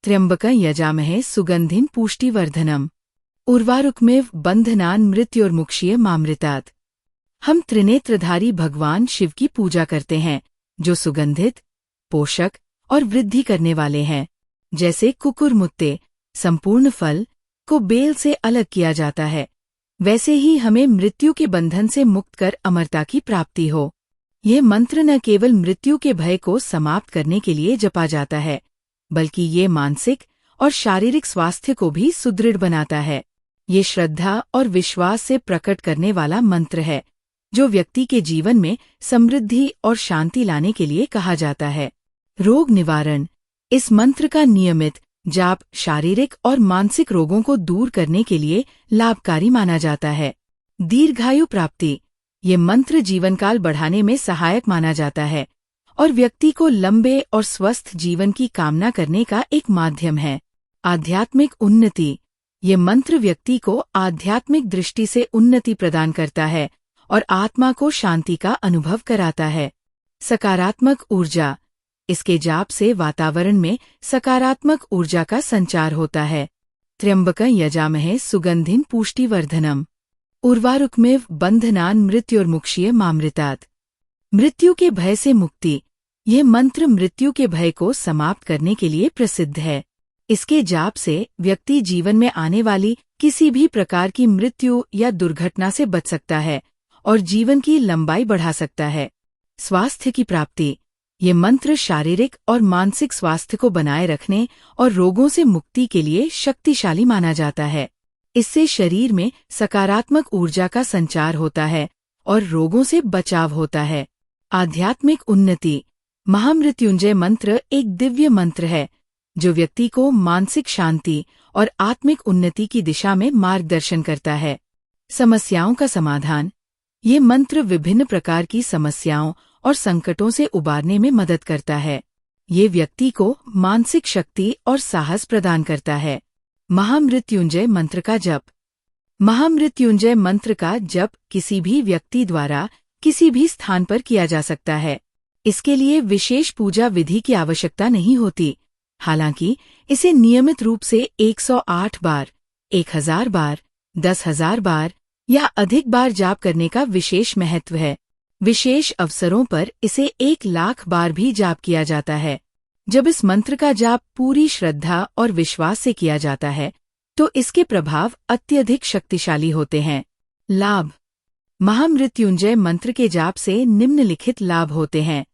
त्र्यंबकं यजामहे सुगंधिं पुष्टिवर्धनम् उर्वारुकमिव बंधनान् मृत्योर्मुक्षीयमामृतात्। हम त्रिनेत्रधारी भगवान शिव की पूजा करते हैं, जो सुगंधित, पोषक और वृद्धि करने वाले हैं। जैसे कुकुरमुत्ते संपूर्ण फल को बेल से अलग किया जाता है, वैसे ही हमें मृत्यु के बंधन से मुक्त कर अमरता की प्राप्ति हो। यह मंत्र न केवल मृत्यु के भय को समाप्त करने के लिए जपा जाता है, बल्कि ये मानसिक और शारीरिक स्वास्थ्य को भी सुदृढ़ बनाता है। ये श्रद्धा और विश्वास से प्रकट करने वाला मंत्र है, जो व्यक्ति के जीवन में समृद्धि और शांति लाने के लिए कहा जाता है। रोग निवारण। इस मंत्र का नियमित जाप शारीरिक और मानसिक रोगों को दूर करने के लिए लाभकारी माना जाता है। दीर्घायु प्राप्ति। ये मंत्र जीवनकाल बढ़ाने में सहायक माना जाता है और व्यक्ति को लंबे और स्वस्थ जीवन की कामना करने का एक माध्यम है। आध्यात्मिक उन्नति। ये मंत्र व्यक्ति को आध्यात्मिक दृष्टि से उन्नति प्रदान करता है और आत्मा को शांति का अनुभव कराता है। सकारात्मक ऊर्जा। इसके जाप से वातावरण में सकारात्मक ऊर्जा का संचार होता है। त्र्यंबकं यजामहे सुगंधिं पुष्टिवर्धनम् उर्वारुकमिव बंधनान् मृत्योर्मुक्षीयमामृतात्। मृत्यु के भय से मुक्ति। यह मंत्र मृत्यु के भय को समाप्त करने के लिए प्रसिद्ध है। इसके जाप से व्यक्ति जीवन में आने वाली किसी भी प्रकार की मृत्यु या दुर्घटना से बच सकता है और जीवन की लंबाई बढ़ा सकता है। स्वास्थ्य की प्राप्ति। ये मंत्र शारीरिक और मानसिक स्वास्थ्य को बनाए रखने और रोगों से मुक्ति के लिए शक्तिशाली माना जाता है। इससे शरीर में सकारात्मक ऊर्जा का संचार होता है और रोगों से बचाव होता है। आध्यात्मिक उन्नति। महामृत्युंजय मंत्र एक दिव्य मंत्र है, जो व्यक्ति को मानसिक शांति और आत्मिक उन्नति की दिशा में मार्गदर्शन करता है। समस्याओं का समाधान। ये मंत्र विभिन्न प्रकार की समस्याओं और संकटों से उबारने में मदद करता है। ये व्यक्ति को मानसिक शक्ति और साहस प्रदान करता है। महामृत्युंजय मंत्र का जप। महामृत्युंजय मंत्र का जप किसी भी व्यक्ति द्वारा किसी भी स्थान पर किया जा सकता है। इसके लिए विशेष पूजा विधि की आवश्यकता नहीं होती। हालांकि इसे नियमित रूप से 108 बार, 1000 बार, 10,000 बार या अधिक बार जाप करने का विशेष महत्व है। विशेष अवसरों पर इसे 1,00,000 बार भी जाप किया जाता है। जब इस मंत्र का जाप पूरी श्रद्धा और विश्वास से किया जाता है, तो इसके प्रभाव अत्यधिक शक्तिशाली होते हैं। लाभ। महामृत्युंजय मंत्र के जाप से निम्नलिखित लाभ होते हैं।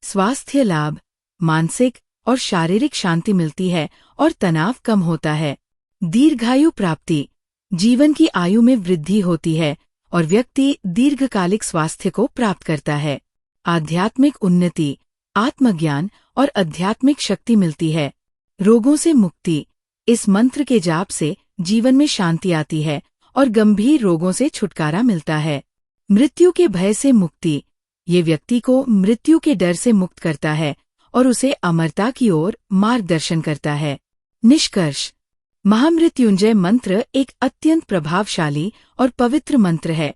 स्वास्थ्य लाभ। मानसिक और शारीरिक शांति मिलती है और तनाव कम होता है। दीर्घायु प्राप्ति। जीवन की आयु में वृद्धि होती है और व्यक्ति दीर्घकालिक स्वास्थ्य को प्राप्त करता है। आध्यात्मिक उन्नति। आत्मज्ञान और आध्यात्मिक शक्ति मिलती है। रोगों से मुक्ति। इस मंत्र के जाप से जीवन में शांति आती है और गंभीर रोगों से छुटकारा मिलता है। मृत्यु के भय से मुक्ति। ये व्यक्ति को मृत्यु के डर से मुक्त करता है और उसे अमरता की ओर मार्गदर्शन करता है। निष्कर्ष। महामृत्युंजय मंत्र एक अत्यंत प्रभावशाली और पवित्र मंत्र है,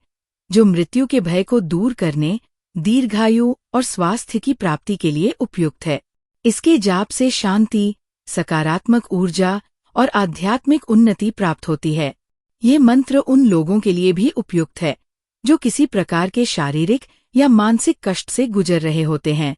जो मृत्यु के भय को दूर करने, दीर्घायु और स्वास्थ्य की प्राप्ति के लिए उपयुक्त है। इसके जाप से शांति, सकारात्मक ऊर्जा और आध्यात्मिक उन्नति प्राप्त होती है। ये मंत्र उन लोगों के लिए भी उपयुक्त है, जो किसी प्रकार के शारीरिक या मानसिक कष्ट से गुजर रहे होते हैं।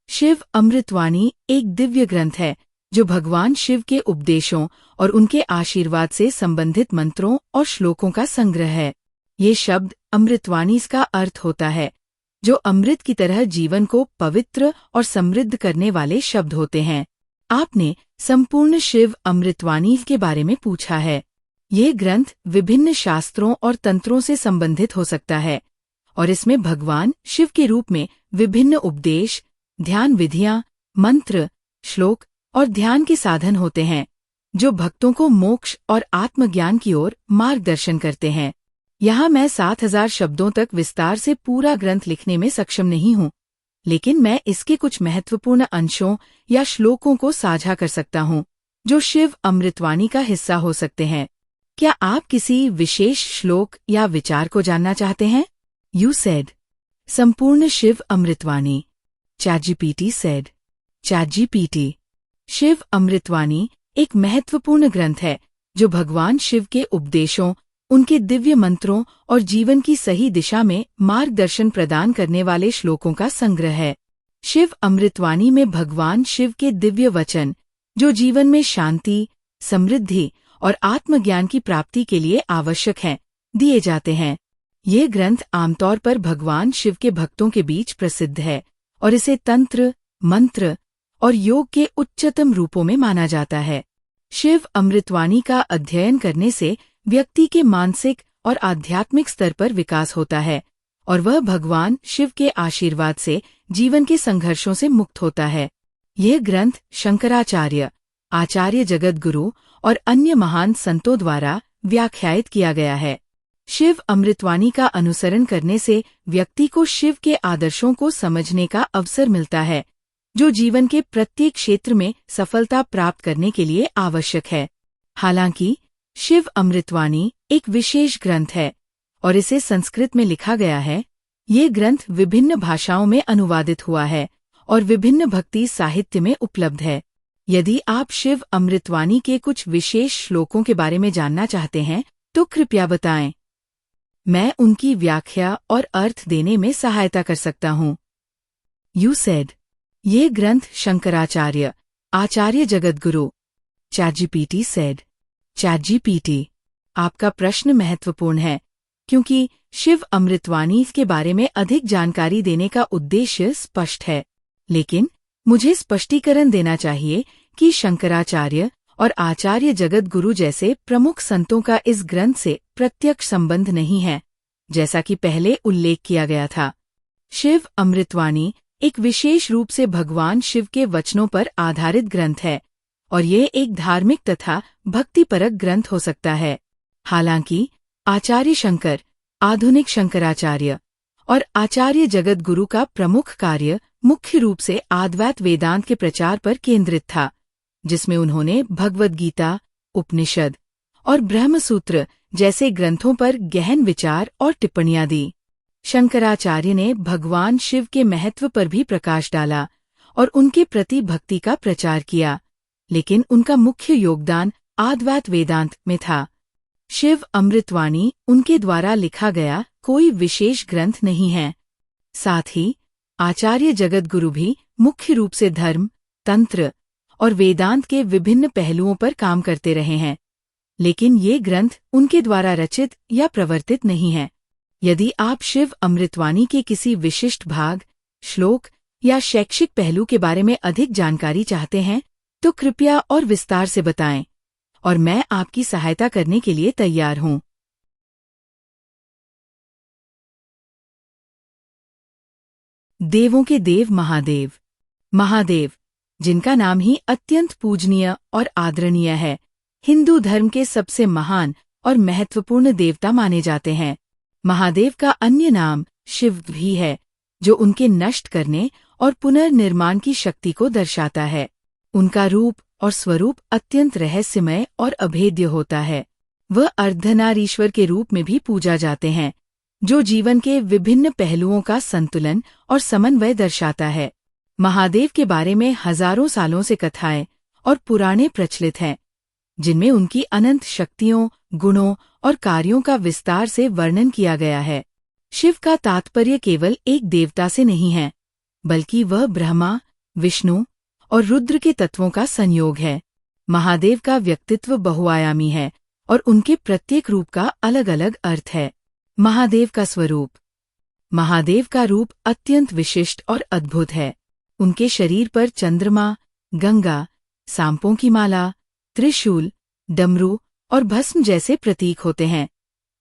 शिव अमृतवाणी एक दिव्य ग्रंथ है, जो भगवान शिव के उपदेशों और उनके आशीर्वाद से संबंधित मंत्रों और श्लोकों का संग्रह है। ये शब्द अमृतवाणी का अर्थ होता है, जो अमृत की तरह जीवन को पवित्र और समृद्ध करने वाले शब्द होते हैं। आपने संपूर्ण शिव अमृतवाणी के बारे में पूछा है। ये ग्रंथ विभिन्न शास्त्रों और तंत्रों से संबंधित हो सकता है और इसमें भगवान शिव के रूप में विभिन्न उपदेश, ध्यान विधियां, मंत्र, श्लोक और ध्यान के साधन होते हैं, जो भक्तों को मोक्ष और आत्मज्ञान की ओर मार्गदर्शन करते हैं। यहाँ मैं 7,000 शब्दों तक विस्तार से पूरा ग्रंथ लिखने में सक्षम नहीं हूँ, लेकिन मैं इसके कुछ महत्वपूर्ण अंशों या श्लोकों को साझा कर सकता हूँ, जो शिव अमृतवाणी का हिस्सा हो सकते हैं। क्या आप किसी विशेष श्लोक या विचार को जानना चाहते हैं? You said, संपूर्ण शिव अमृतवाणी। ChatGPT said। ChatGPT। शिव अमृतवाणी एक महत्वपूर्ण ग्रंथ है जो भगवान शिव के उपदेशों, उनके दिव्य मंत्रों और जीवन की सही दिशा में मार्गदर्शन प्रदान करने वाले श्लोकों का संग्रह है। शिव अमृतवाणी में भगवान शिव के दिव्य वचन, जो जीवन में शांति, समृद्धि और आत्मज्ञान की प्राप्ति के लिए आवश्यक हैं, दिए जाते हैं। ये ग्रंथ आमतौर पर भगवान शिव के भक्तों के बीच प्रसिद्ध है और इसे तंत्र, मंत्र और योग के उच्चतम रूपों में माना जाता है। शिव अमृतवाणी का अध्ययन करने से व्यक्ति के मानसिक और आध्यात्मिक स्तर पर विकास होता है और वह भगवान शिव के आशीर्वाद से जीवन के संघर्षों से मुक्त होता है। यह ग्रंथ शंकराचार्य, आचार्य जगद्गुरु और अन्य महान संतों द्वारा व्याख्यायित किया गया है। शिव अमृतवाणी का अनुसरण करने से व्यक्ति को शिव के आदर्शों को समझने का अवसर मिलता है, जो जीवन के प्रत्येक क्षेत्र में सफलता प्राप्त करने के लिए आवश्यक है। हालांकि शिव अमृतवाणी एक विशेष ग्रंथ है और इसे संस्कृत में लिखा गया है। ये ग्रंथ विभिन्न भाषाओं में अनुवादित हुआ है और विभिन्न भक्ति साहित्य में उपलब्ध है। यदि आप शिव अमृतवाणी के कुछ विशेष श्लोकों के बारे में जानना चाहते हैं तो कृपया बताएं। मैं उनकी व्याख्या और अर्थ देने में सहायता कर सकता हूँ। You said. ये ग्रंथ शंकराचार्य, आचार्य जगद्गुरु। ChatGPT said। ChatGPT। आपका प्रश्न महत्वपूर्ण है क्योंकि शिव अमृतवाणी के बारे में अधिक जानकारी देने का उद्देश्य स्पष्ट है, लेकिन मुझे स्पष्टीकरण देना चाहिए कि शंकराचार्य और आचार्य जगद्गुरु जैसे प्रमुख संतों का इस ग्रंथ से प्रत्यक्ष संबंध नहीं है, जैसा कि पहले उल्लेख किया गया था। शिव अमृतवाणी एक विशेष रूप से भगवान शिव के वचनों पर आधारित ग्रंथ है और ये एक धार्मिक तथा भक्तिपरक ग्रंथ हो सकता है। हालांकि आचार्य शंकर, आधुनिक शंकराचार्य और आचार्य जगद्गुरु का प्रमुख कार्य मुख्य रूप से अद्वैत वेदांत के प्रचार पर केंद्रित था, जिसमें उन्होंने भगवद गीता, उपनिषद और ब्रह्मसूत्र जैसे ग्रंथों पर गहन विचार और टिप्पणियां दी। शंकराचार्य ने भगवान शिव के महत्व पर भी प्रकाश डाला और उनके प्रति भक्ति का प्रचार किया, लेकिन उनका मुख्य योगदान अद्वैत वेदांत में था। शिव अमृतवाणी उनके द्वारा लिखा गया कोई विशेष ग्रंथ नहीं है। साथ ही आचार्य जगद्गुरु भी मुख्य रूप से धर्म, तंत्र और वेदांत के विभिन्न पहलुओं पर काम करते रहे हैं, लेकिन ये ग्रंथ उनके द्वारा रचित या प्रवर्तित नहीं है। यदि आप शिव अमृतवाणी के किसी विशिष्ट भाग, श्लोक या शैक्षिक पहलू के बारे में अधिक जानकारी चाहते हैं तो कृपया और विस्तार से बताएं और मैं आपकी सहायता करने के लिए तैयार हूं। देवों के देव महादेव। महादेव, जिनका नाम ही अत्यंत पूजनीय और आदरणीय है, हिंदू धर्म के सबसे महान और महत्वपूर्ण देवता माने जाते हैं। महादेव का अन्य नाम शिव भी है, जो उनके नष्ट करने और पुनर्निर्माण की शक्ति को दर्शाता है। उनका रूप और स्वरूप अत्यंत रहस्यमय और अभेद्य होता है। वह अर्धनारीश्वर के रूप में भी पूजा जाते हैं, जो जीवन के विभिन्न पहलुओं का संतुलन और समन्वय दर्शाता है। महादेव के बारे में हजारों सालों से कथाएं और पुराणे प्रचलित हैं, जिनमें उनकी अनंत शक्तियों, गुणों और कार्यों का विस्तार से वर्णन किया गया है। शिव का तात्पर्य केवल एक देवता से नहीं है, बल्कि वह ब्रह्मा, विष्णु और रुद्र के तत्वों का संयोग है। महादेव का व्यक्तित्व बहुआयामी है और उनके प्रत्येक रूप का अलग अलग अर्थ है। महादेव का स्वरूप। महादेव का रूप अत्यंत विशिष्ट और अद्भुत है। उनके शरीर पर चंद्रमा, गंगा, सांपों की माला, त्रिशूल, डमरू और भस्म जैसे प्रतीक होते हैं,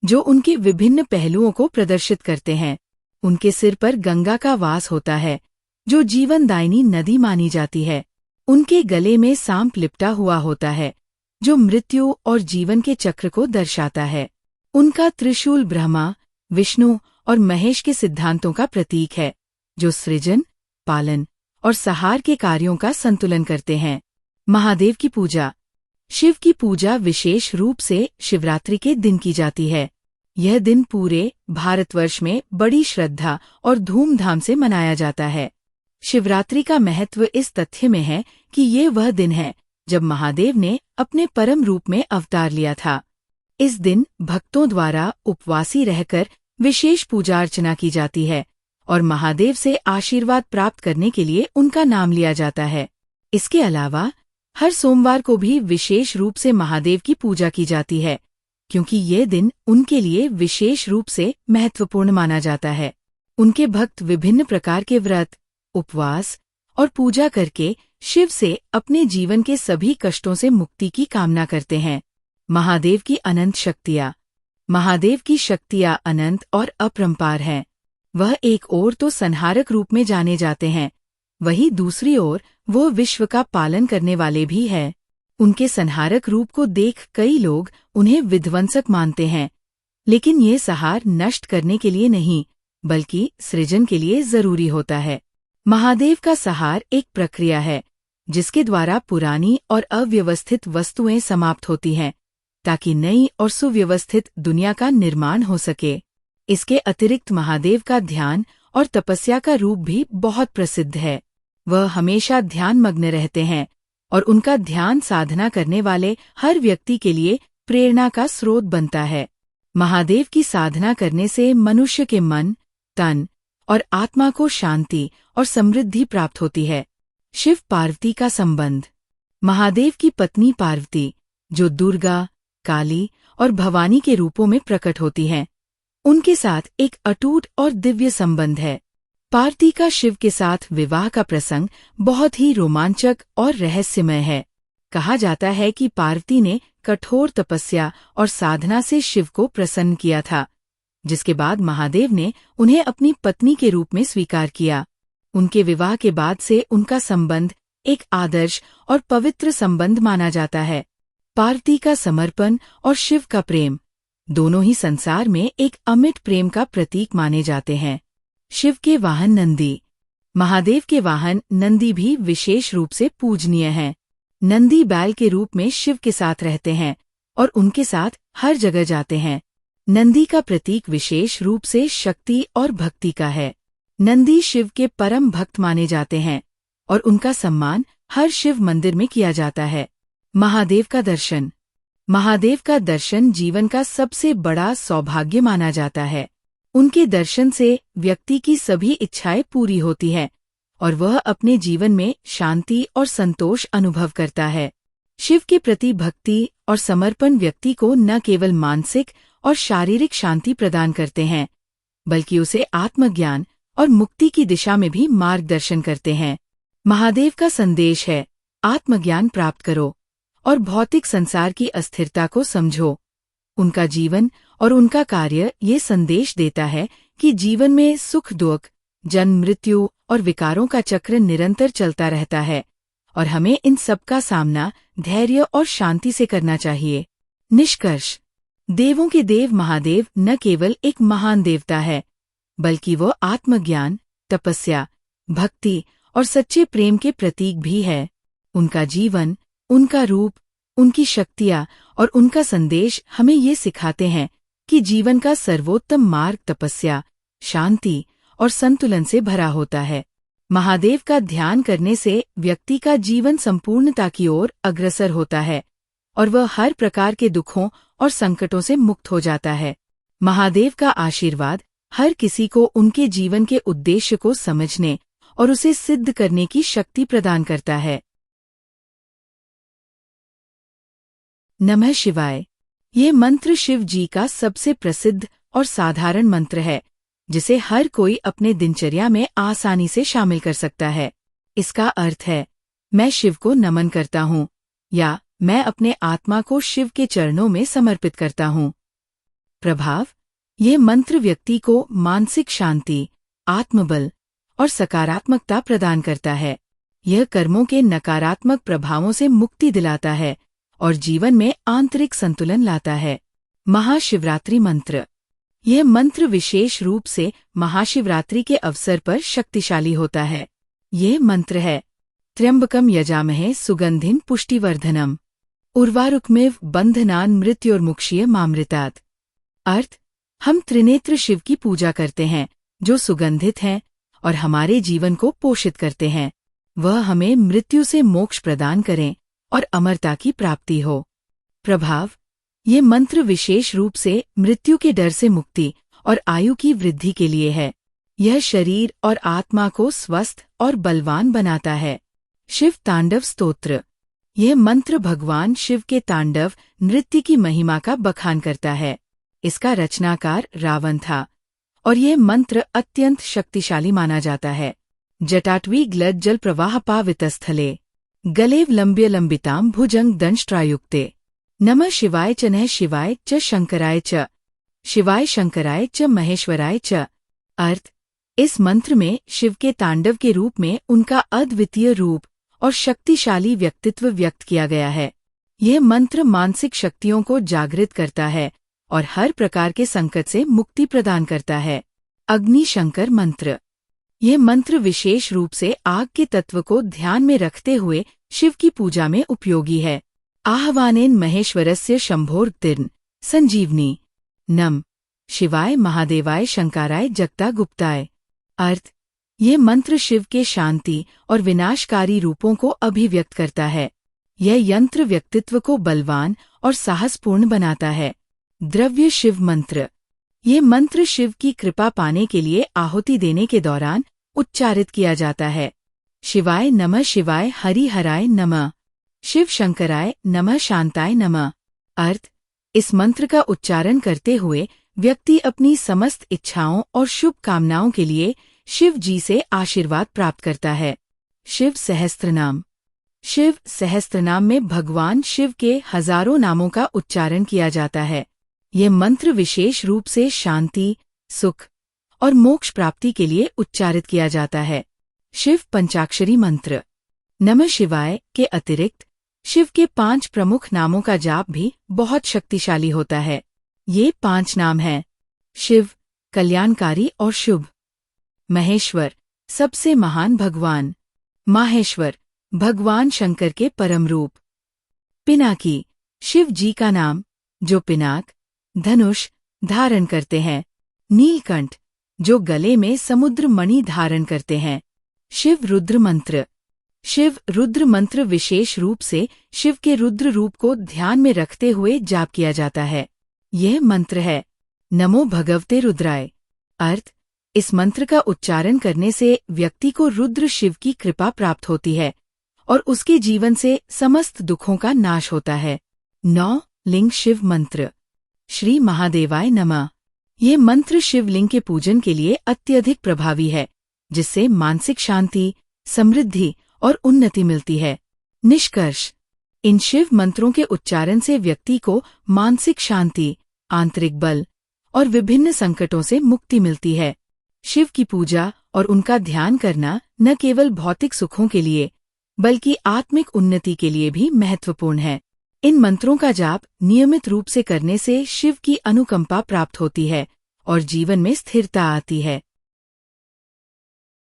जो उनके विभिन्न पहलुओं को प्रदर्शित करते हैं। उनके सिर पर गंगा का वास होता है, जो जीवनदायिनी नदी मानी जाती है। उनके गले में सांप लिपटा हुआ होता है, जो मृत्यु और जीवन के चक्र को दर्शाता है। उनका त्रिशूल ब्रह्मा, विष्णु और महेश के सिद्धांतों का प्रतीक है, जो सृजन, पालन और संहार के कार्यों का संतुलन करते हैं। महादेव की पूजा। शिव की पूजा विशेष रूप से शिवरात्रि के दिन की जाती है। यह दिन पूरे भारतवर्ष में बड़ी श्रद्धा और धूमधाम से मनाया जाता है। शिवरात्रि का महत्व इस तथ्य में है कि ये वह दिन है जब महादेव ने अपने परम रूप में अवतार लिया था। इस दिन भक्तों द्वारा उपवासी रहकर विशेष पूजा अर्चना की जाती है और महादेव से आशीर्वाद प्राप्त करने के लिए उनका नाम लिया जाता है। इसके अलावा हर सोमवार को भी विशेष रूप से महादेव की पूजा की जाती है, क्योंकि ये दिन उनके लिए विशेष रूप से महत्वपूर्ण माना जाता है। उनके भक्त विभिन्न प्रकार के व्रत, उपवास और पूजा करके शिव से अपने जीवन के सभी कष्टों से मुक्ति की कामना करते हैं। महादेव की अनंत शक्तियाँ। महादेव की शक्तियाँ अनंत और अपरंपार हैं। वह एक ओर तो संहारक रूप में जाने जाते हैं, वहीं दूसरी ओर वो विश्व का पालन करने वाले भी हैं। उनके संहारक रूप को देख कई लोग उन्हें विध्वंसक मानते हैं, लेकिन ये संहार नष्ट करने के लिए नहीं, बल्कि सृजन के लिए जरूरी होता है। महादेव का संहार एक प्रक्रिया है जिसके द्वारा पुरानी और अव्यवस्थित वस्तुएं समाप्त होती हैं, ताकि नई और सुव्यवस्थित दुनिया का निर्माण हो सके। इसके अतिरिक्त महादेव का ध्यान और तपस्या का रूप भी बहुत प्रसिद्ध है। वह हमेशा ध्यानमग्न रहते हैं और उनका ध्यान साधना करने वाले हर व्यक्ति के लिए प्रेरणा का स्रोत बनता है। महादेव की साधना करने से मनुष्य के मन, तन और आत्मा को शांति और समृद्धि प्राप्त होती है। शिव पार्वती का संबंध। महादेव की पत्नी पार्वती, जो दुर्गा, काली और भवानी के रूपों में प्रकट होती हैं, उनके साथ एक अटूट और दिव्य संबंध है। पार्वती का शिव के साथ विवाह का प्रसंग बहुत ही रोमांचक और रहस्यमय है। कहा जाता है कि पार्वती ने कठोर तपस्या और साधना से शिव को प्रसन्न किया था, जिसके बाद महादेव ने उन्हें अपनी पत्नी के रूप में स्वीकार किया। उनके विवाह के बाद से उनका संबंध एक आदर्श और पवित्र संबंध माना जाता है। पार्वती का समर्पण और शिव का प्रेम दोनों ही संसार में एक अमिट प्रेम का प्रतीक माने जाते हैं। शिव के वाहन नंदी। महादेव के वाहन नंदी भी विशेष रूप से पूजनीय हैं। नंदी बैल के रूप में शिव के साथ रहते हैं और उनके साथ हर जगह जाते हैं। नंदी का प्रतीक विशेष रूप से शक्ति और भक्ति का है। नंदी शिव के परम भक्त माने जाते हैं और उनका सम्मान हर शिव मंदिर में किया जाता है। महादेव का दर्शन। महादेव का दर्शन जीवन का सबसे बड़ा सौभाग्य माना जाता है। उनके दर्शन से व्यक्ति की सभी इच्छाएं पूरी होती हैं और वह अपने जीवन में शांति और संतोष अनुभव करता है। शिव के प्रति भक्ति और समर्पण व्यक्ति को न केवल मानसिक और शारीरिक शांति प्रदान करते हैं, बल्कि उसे आत्मज्ञान और मुक्ति की दिशा में भी मार्गदर्शन करते हैं। महादेव का संदेश है, आत्मज्ञान प्राप्त करो और भौतिक संसार की अस्थिरता को समझो। उनका जीवन और उनका कार्य ये संदेश देता है कि जीवन में सुख दुख, जन्म मृत्यु और विकारों का चक्र निरंतर चलता रहता है और हमें इन सब का सामना धैर्य और शांति से करना चाहिए। निष्कर्ष। देवों के देव महादेव न केवल एक महान देवता है, बल्कि वो आत्मज्ञान, तपस्या, भक्ति और सच्चे प्रेम के प्रतीक भी है। उनका जीवन, उनका रूप, उनकी शक्तियाँ और उनका संदेश हमें ये सिखाते हैं कि जीवन का सर्वोत्तम मार्ग तपस्या, शांति और संतुलन से भरा होता है। महादेव का ध्यान करने से व्यक्ति का जीवन संपूर्णता की ओर अग्रसर होता है और वह हर प्रकार के दुखों और संकटों से मुक्त हो जाता है। महादेव का आशीर्वाद हर किसी को उनके जीवन के उद्देश्य को समझने और उसे सिद्ध करने की शक्ति प्रदान करता है। नमः शिवाय। ये मंत्र शिव जी का सबसे प्रसिद्ध और साधारण मंत्र है, जिसे हर कोई अपने दिनचर्या में आसानी से शामिल कर सकता है। इसका अर्थ है, मैं शिव को नमन करता हूँ या मैं अपने आत्मा को शिव के चरणों में समर्पित करता हूँ। प्रभाव। ये मंत्र व्यक्ति को मानसिक शांति, आत्मबल और सकारात्मकता प्रदान करता है। यह कर्मों के नकारात्मक प्रभावों से मुक्ति दिलाता है और जीवन में आंतरिक संतुलन लाता है। महाशिवरात्रि मंत्र। यह मंत्र विशेष रूप से महाशिवरात्रि के अवसर पर शक्तिशाली होता है। यह मंत्र है, त्र्यंबकम यजामहे सुगंधिं पुष्टिवर्धनम उर्वारुकमिव बंधनान् मृत्योर्मुक्षीय मामृतात्। अर्थ, हम त्रिनेत्र शिव की पूजा करते हैं, जो सुगंधित हैं और हमारे जीवन को पोषित करते हैं। वह हमें मृत्यु से मोक्ष प्रदान करें और अमरता की प्राप्ति हो। प्रभाव: ये मंत्र विशेष रूप से मृत्यु के डर से मुक्ति और आयु की वृद्धि के लिए है। यह शरीर और आत्मा को स्वस्थ और बलवान बनाता है। शिव तांडव स्तोत्र: यह मंत्र भगवान शिव के तांडव नृत्य की महिमा का बखान करता है। इसका रचनाकार रावण था और यह मंत्र अत्यंत शक्तिशाली माना जाता है। जटाटवी ग्लद जल प्रवाह पावितस्थले गलेव लंब्य लंबिताम भुजंग दंष्ट्रायुक्ते नमः शिवाय च नः शिवाय च शंकराय च शिवाय शंकराय च महेश्वराय च। अर्थ: इस मंत्र में शिव के तांडव के रूप में उनका अद्वितीय रूप और शक्तिशाली व्यक्तित्व व्यक्त किया गया है। यह मंत्र मानसिक शक्तियों को जागृत करता है और हर प्रकार के संकट से मुक्ति प्रदान करता है। अग्नि शंकर मंत्र: यह मंत्र विशेष रूप से आग के तत्व को ध्यान में रखते हुए शिव की पूजा में उपयोगी है। आह्वानेन महेश्वरस्य शंभोर्तिर्न संजीवनी नम शिवाय महादेवाय शंकराय जगता गुप्ताय। अर्थ: यह मंत्र शिव के शांति और विनाशकारी रूपों को अभिव्यक्त करता है। यह यंत्र व्यक्तित्व को बलवान और साहसपूर्ण बनाता है। द्रव्य शिव मंत्र: ये मंत्र शिव की कृपा पाने के लिए आहुति देने के दौरान उच्चारित किया जाता है। शिवाय नमः शिवाय हरि हराय नमः शिव शंकराय नमः शांताय नमः। अर्थ: इस मंत्र का उच्चारण करते हुए व्यक्ति अपनी समस्त इच्छाओं और शुभ कामनाओं के लिए शिव जी से आशीर्वाद प्राप्त करता है। शिव सहस्त्रनाम: शिव सहस्त्रनाम में भगवान शिव के हजारों नामों का उच्चारण किया जाता है। यह मंत्र विशेष रूप से शांति, सुख और मोक्ष प्राप्ति के लिए उच्चारित किया जाता है। शिव पंचाक्षरी मंत्र: नमः शिवाय के अतिरिक्त शिव के 5 प्रमुख नामों का जाप भी बहुत शक्तिशाली होता है। ये 5 नाम हैं: शिव कल्याणकारी और शुभ, महेश्वर सबसे महान भगवान, माहेश्वर भगवान शंकर के परम रूप, पिनाकी शिव जी का नाम जो पिनाक धनुष धारण करते हैं, नीलकंठ जो गले में समुद्र मणि धारण करते हैं। शिव रुद्र मंत्र: शिव रुद्र मंत्र विशेष रूप से शिव के रुद्र रूप को ध्यान में रखते हुए जाप किया जाता है। यह मंत्र है नमो भगवते रुद्राय। अर्थ: इस मंत्र का उच्चारण करने से व्यक्ति को रुद्र शिव की कृपा प्राप्त होती है और उसके जीवन से समस्त दुखों का नाश होता है। 9 लिंग शिव मंत्र: श्री महादेवाय नमः। ये मंत्र शिवलिंग के पूजन के लिए अत्यधिक प्रभावी है, जिससे मानसिक शांति, समृद्धि और उन्नति मिलती है। निष्कर्ष: इन शिव मंत्रों के उच्चारण से व्यक्ति को मानसिक शांति, आंतरिक बल और विभिन्न संकटों से मुक्ति मिलती है। शिव की पूजा और उनका ध्यान करना न केवल भौतिक सुखों के लिए बल्कि आत्मिक उन्नति के लिए भी महत्वपूर्ण है। इन मंत्रों का जाप नियमित रूप से करने से शिव की अनुकंपा प्राप्त होती है और जीवन में स्थिरता आती है।